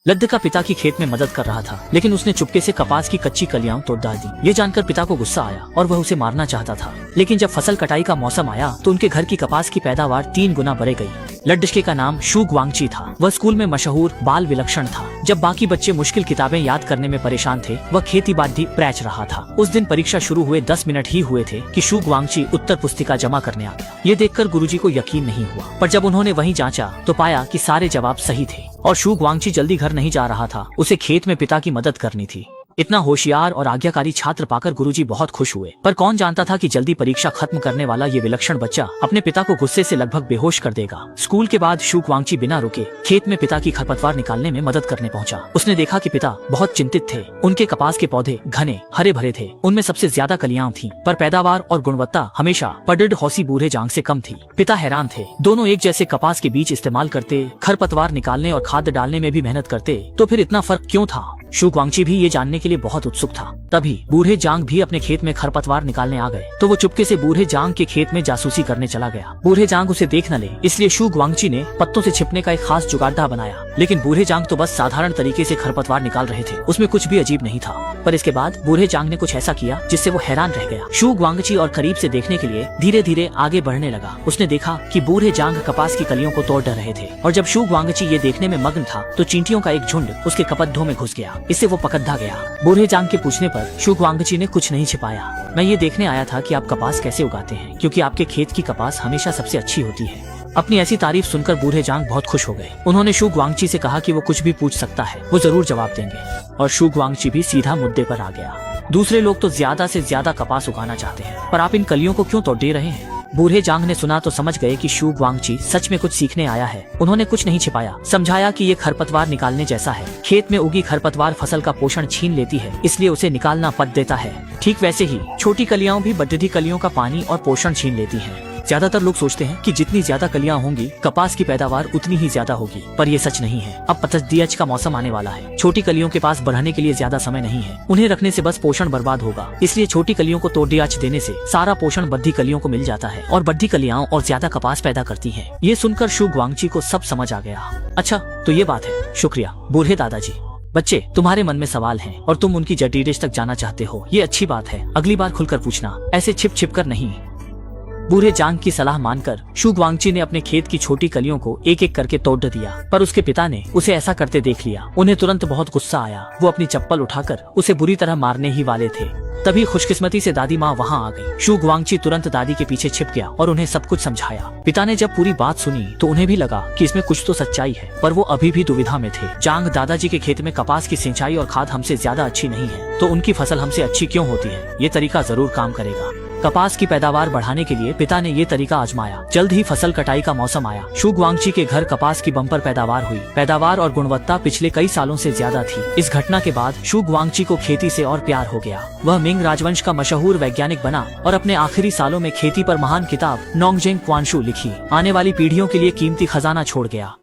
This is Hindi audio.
लद्द का पिता की खेत में मदद कर रहा था, लेकिन उसने चुपके से कपास की कच्ची कलियां तोड़ डाल दी। ये जानकर पिता को गुस्सा आया और वह उसे मारना चाहता था, लेकिन जब फसल कटाई का मौसम आया तो उनके घर की कपास की पैदावार 3 गुना बढ़ गई। लड्डे का नाम शू ग्वांगची था। वह स्कूल में मशहूर बाल विलक्षण था। जब बाकी बच्चे मुश्किल किताबें याद करने में परेशान थे, वह खेती बाड़ी प्रैच रहा था। उस दिन परीक्षा शुरू हुए 10 मिनट ही हुए थे कि शू ग्वांगची उत्तर पुस्तिका जमा करने आ गया। ये देखकर गुरुजी को यकीन नहीं हुआ, पर जब उन्होंने वहीं जांचा तो पाया कि सारे जवाब सही थे और शू ग्वांगची जल्दी घर नहीं जा रहा था। उसे खेत में पिता की मदद करनी थी। इतना होशियार और आज्ञाकारी छात्र पाकर गुरुजी बहुत खुश हुए, पर कौन जानता था कि जल्दी परीक्षा खत्म करने वाला ये विलक्षण बच्चा अपने पिता को गुस्से से लगभग बेहोश कर देगा। स्कूल के बाद शू ग्वांगची बिना रुके खेत में पिता की खरपतवार निकालने में मदद करने पहुंचा। उसने देखा कि पिता बहुत चिंतित थे। उनके कपास के पौधे घने हरे भरे थे, उनमें सबसे ज्यादा कलियां थीं, पर पैदावार और गुणवत्ता हमेशा पडड हौसी बूढ़े जांग से कम थी। पिता हैरान थे। दोनों एक जैसे कपास के बीज इस्तेमाल करते, खरपतवार निकालने और खाद डालने में भी मेहनत करते, तो फिर इतना फर्क क्यों था? शू ग्वांगची भी ये जानने के लिए बहुत उत्सुक था। तभी बूढ़े जांग भी अपने खेत में खरपतवार निकालने आ गए, तो वो चुपके से बूढ़े जांग के खेत में जासूसी करने चला गया। बूढ़े जांग उसे देख न ले, इसलिए शू ग्वांगची ने पत्तों से छिपने का एक खास जुगाड़ बनाया। लेकिन बूढ़े जांग तो बस साधारण तरीके से खरपतवार निकाल रहे थे, उसमें कुछ भी अजीब नहीं था। पर इसके बाद बूढ़े जांग ने कुछ ऐसा किया जिससे वो हैरान रह गया। शू ग्वांगची और करीब से देखने के लिए धीरे धीरे आगे बढ़ने लगा। उसने देखा कि बूढ़े जांग कपास की कलियों को तोड़ रहे थे, और जब शू ग्वांगची ये देखने में मग्न था तो चींटियों का एक झुंड उसके कपड्डों में घुस गया। इससे वो पकड़ा गया। बूढ़े जांग के पूछने पर शू ग्वांगची ने कुछ नहीं छिपाया। मैं ये देखने आया था कि आप कपास कैसे उगाते हैं, क्योंकि आपके खेत की कपास हमेशा सबसे अच्छी होती है। अपनी ऐसी तारीफ सुनकर बूढ़े जांग बहुत खुश हो गए। उन्होंने शू ग्वांगची से कहा कि वो कुछ भी पूछ सकता है, वो जरूर जवाब देंगे। और शू ग्वांगची भी सीधा मुद्दे पर आ गया। दूसरे लोग तो ज्यादा से ज्यादा कपास उगाना चाहते हैं, पर आप इन कलियों को क्यों तोड़ दे रहे हैं? बूढ़े जांग ने सुना तो समझ गए कि शू ग्वांगची सच में कुछ सीखने आया है। उन्होंने कुछ नहीं छिपाया, समझाया कि ये खरपतवार निकालने जैसा है। खेत में उगी खरपतवार फसल का पोषण छीन लेती है, इसलिए उसे निकालना पड़ देता है। ठीक वैसे ही छोटी कलियां भी बढ़ती कलियों का पानी और पोषण छीन लेती हैं। ज्यादातर लोग सोचते हैं कि जितनी ज्यादा कलियां होंगी कपास की पैदावार उतनी ही ज्यादा होगी, पर ये सच नहीं है। अब पतझड़ का मौसम आने वाला है। छोटी कलियों के पास बढ़ने के लिए ज्यादा समय नहीं है। उन्हें रखने से बस पोषण बर्बाद होगा, इसलिए छोटी कलियों को तोड़ देने से सारा पोषण बढ़ती कलियों को मिल जाता है और बढ़ती कलियां और ज्यादा कपास पैदा करती हैं। ये सुनकर शू ग्वांगची को सब समझ आ गया। अच्छा, तो ये बात है। शुक्रिया बूढ़े दादाजी। बच्चे, तुम्हारे मन में सवाल हैं और तुम उनकी जड़ तक जाना चाहते हो, ये अच्छी बात है। अगली बार खुलकर पूछना, ऐसे छिप छिप कर नहीं। बूढ़े जांग की सलाह मानकर शू ग्वांगची ने अपने खेत की छोटी कलियों को एक एक करके तोड़ दिया, पर उसके पिता ने उसे ऐसा करते देख लिया। उन्हें तुरंत बहुत गुस्सा आया। वो अपनी चप्पल उठाकर उसे बुरी तरह मारने ही वाले थे। तभी खुशकिस्मती से दादी माँ वहाँ आ गई। शू ग्वांगची तुरंत दादी के पीछे छिप गया और उन्हें सब कुछ समझाया। पिता ने जब पूरी बात सुनी तो उन्हें भी लगा कि इसमें कुछ तो सच्चाई है, पर वो अभी भी दुविधा में थे। जांग दादाजी के खेत में कपास की सिंचाई और खाद हमसे ज्यादा अच्छी नहीं है, तो उनकी फसल हमसे अच्छी क्यों होती है? ये तरीका जरूर काम करेगा। कपास की पैदावार बढ़ाने के लिए पिता ने ये तरीका आजमाया। जल्द ही फसल कटाई का मौसम आया। शू ग्वांगची के घर कपास की बम्पर पैदावार हुई। पैदावार और गुणवत्ता पिछले कई सालों से ज्यादा थी। इस घटना के बाद शू ग्वांगची को खेती से और प्यार हो गया। वह मिंग राजवंश का मशहूर वैज्ञानिक बना और अपने आखिरी सालों में खेती पर महान किताब नोंगजेंग क्वानशू लिखी। आने वाली पीढ़ियों के लिए कीमती खजाना छोड़ गया।